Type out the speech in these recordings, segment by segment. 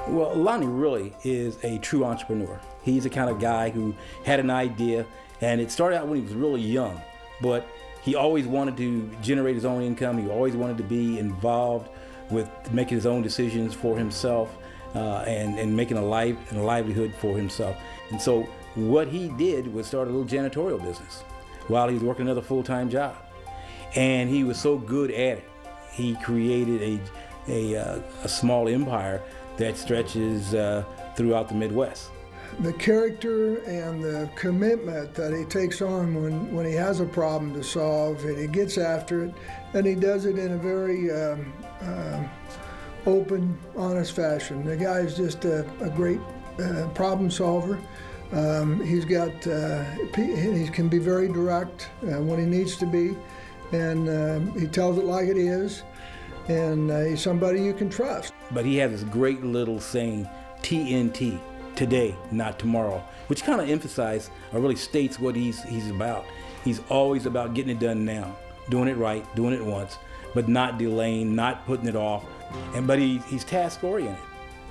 Well, Lonnie really is a true entrepreneur. He's the kind of guy who had an idea, and it started out when he was really young, but he always wanted to generate his own income. He always wanted to be involved with making his own decisions for himself and making a livelihood for himself. And so what he did was start a little janitorial business while he was working another full-time job. And he was so good at it, he created a small empire that stretches throughout the Midwest. The character and the commitment that he takes on when he has a problem to solve, and he gets after it, and he does it in a very open, honest fashion. The guy is just a great problem solver. He can be very direct when he needs to be, and he tells it like it is, and he's somebody you can trust. But he has this great little saying, TNT, today, not tomorrow, which kind of emphasizes or really states what he's about. He's always about getting it done now, doing it right, doing it once, but not delaying, not putting it off. But he's task-oriented.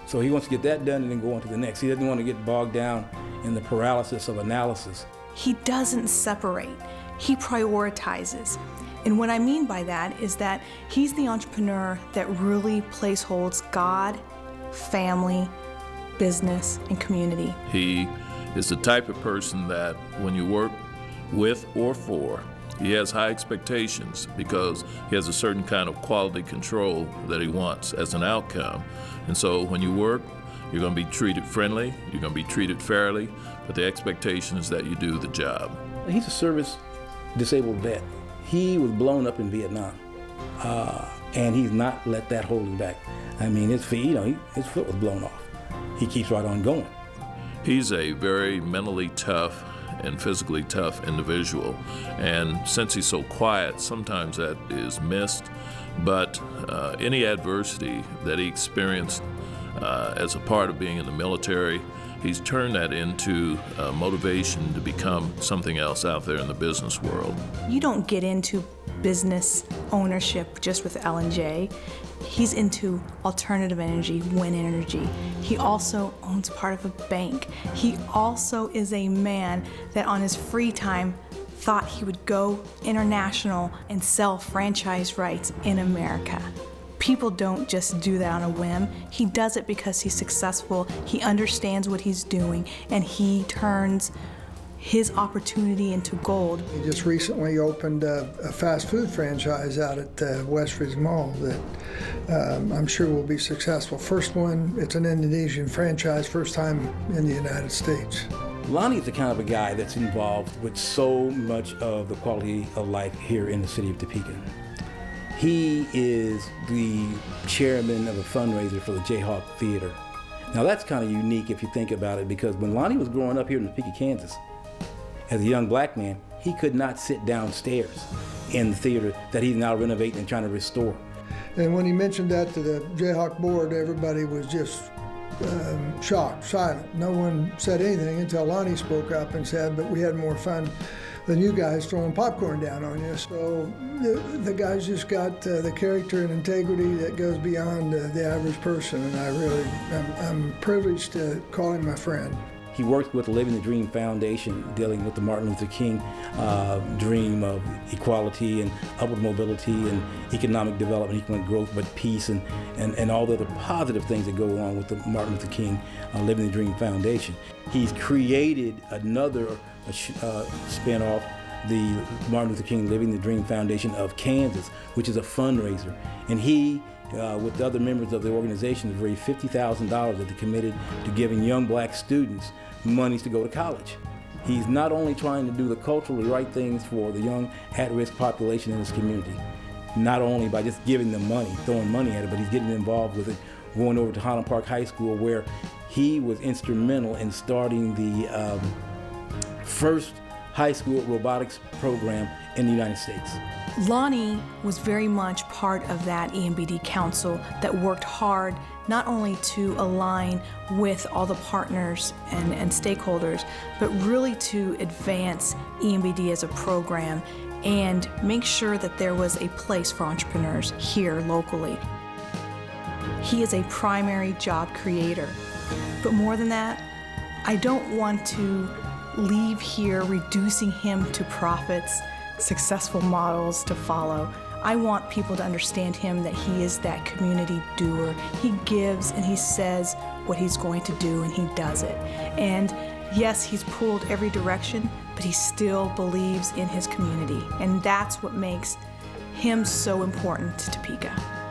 So he wants to get that done and then go on to the next. He doesn't want to get bogged down in the paralysis of analysis. He doesn't separate, he prioritizes. And what I mean by that is that he's the entrepreneur that really holds God, family, business, and community. He is the type of person that when you work with or for, he has high expectations because he has a certain kind of quality control that he wants as an outcome. And so when you work, you're going to be treated friendly, you're going to be treated fairly, but the expectation is that you do the job. He's a service disabled vet. He was blown up in Vietnam, and he's not let that hold him back. I mean, his foot was blown off. He keeps right on going. He's a very mentally tough and physically tough individual, and since he's so quiet, sometimes that is missed, but any adversity that he experienced as a part of being in the military, he's turned that into motivation to become something else out there in the business world. You don't get into business ownership just with L&J. He's into alternative energy, wind energy. He also owns part of a bank. He also is a man that on his free time thought he would go international and sell franchise rights in America. People don't just do that on a whim. He does it because he's successful, he understands what he's doing, and he turns his opportunity into gold. He just recently opened a fast food franchise out at Westridge Mall that I'm sure will be successful. First one, it's an Indonesian franchise, first time in the United States. Lonnie's the kind of a guy that's involved with so much of the quality of life here in the city of Topeka. He is the chairman of a fundraiser for the Jayhawk Theater. Now that's kind of unique if you think about it, because when Lonnie was growing up here in Topeka, Kansas, as a young black man, he could not sit downstairs in the theater that he's now renovating and trying to restore. And when he mentioned that to the Jayhawk board, everybody was just shocked, silent. No one said anything until Lonnie spoke up and said, but we had more fun than you guys throwing popcorn down on you. So the guy's just got the character and integrity that goes beyond the average person, and I'm privileged to call him my friend. He worked with the Living the Dream Foundation, dealing with the Martin Luther King dream of equality and upward mobility and economic development, economic growth, but peace and all the other positive things that go along with the Martin Luther King Living the Dream Foundation. He's created another spin-off, the Martin Luther King Living the Dream Foundation of Kansas, which is a fundraiser. And he, with the other members of the organization, has raised $50,000 that they committed to giving young black students monies to go to college. He's not only trying to do the culturally right things for the young at-risk population in his community, not only by just giving them money, throwing money at it, but he's getting involved with it, going over to Highland Park High School, where he was instrumental in starting the first high school robotics program in the United States. Lonnie was very much part of that EMBD council that worked hard not only to align with all the partners and stakeholders, but really to advance EMBD as a program and make sure that there was a place for entrepreneurs here locally. He is a primary job creator. But more than that, I don't want to leave here reducing him to prophets, successful models to follow. I want people to understand him, that he is that community doer. He gives and he says what he's going to do, and he does it. And yes, he's pulled every direction, but he still believes in his community. And that's what makes him so important to Topeka.